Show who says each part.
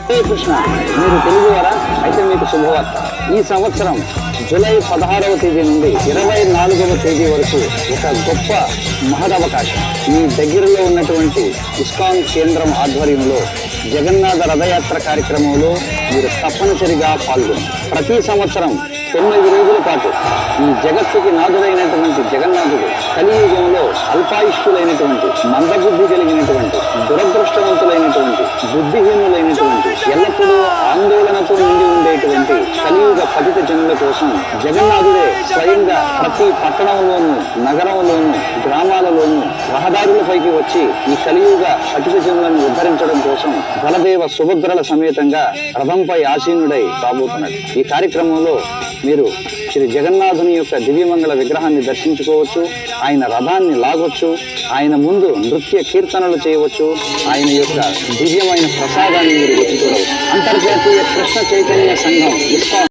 Speaker 1: హరే కృష్ణ, మీరు తెలుగువారా? అయితే మీకు శుభవార్త. ఈ సంవత్సరం జూలై 16వ తేదీ నుండి 24వ తేదీ వరకు ఒక గొప్ప మహదవకాశం. మీ దగ్గరలో ఉన్నటువంటి ఇస్కాన్ కేంద్రం ఆధ్వర్యంలో జగన్నాథ రథయాత్ర కార్యక్రమంలో మీరు తప్పనిసరిగా పాల్గొని ప్రతి సంవత్సరం 9 రోజుల పాటు ఈ జగత్తుకి నాథుడైనటువంటి జగన్నాథుడు కలియుగంలో అల్పాయుష్కులైనటువంటి, మందబుద్ధి కలిగినటువంటి, దురదృష్టవంతులైనటువంటి, బుద్ధిహీనులైనటువంటి, ఎల్లప్పుడూ ఆందోళనతో నిండి ఉండేటువంటి కలియుగ పతిత జనుల కోసం జగన్నాథుడే స్వయంగా ప్రతి పట్టణంలోనూ, నగరంలోనూ, గ్రామాలలోనూ రహదారులపైకి వచ్చి ఈ కలియుగ పతిత జనులను ఉద్ధరించడం కోసం బలదేవ సుభద్రల సమేతంగా రథంపై ఆసీనుడై రాబోతున్నాడు. ఈ కార్యక్రమంలో మీరు శ్రీ జగన్నాథుని యొక్క దివ్యమంగళ విగ్రహాన్ని దర్శించుకోవచ్చు, ఆయన రథాన్ని లాగొచ్చు, ఆయన ముందు నృత్య కీర్తనలు చేయవచ్చు, ఆయన యొక్క దివ్యమైన ప్రసాదాన్ని మీరు రుచి చూడవచ్చు. అంతర్జాతీయ కృష్ణ చైతన్య సంఘం ఇస్కాన్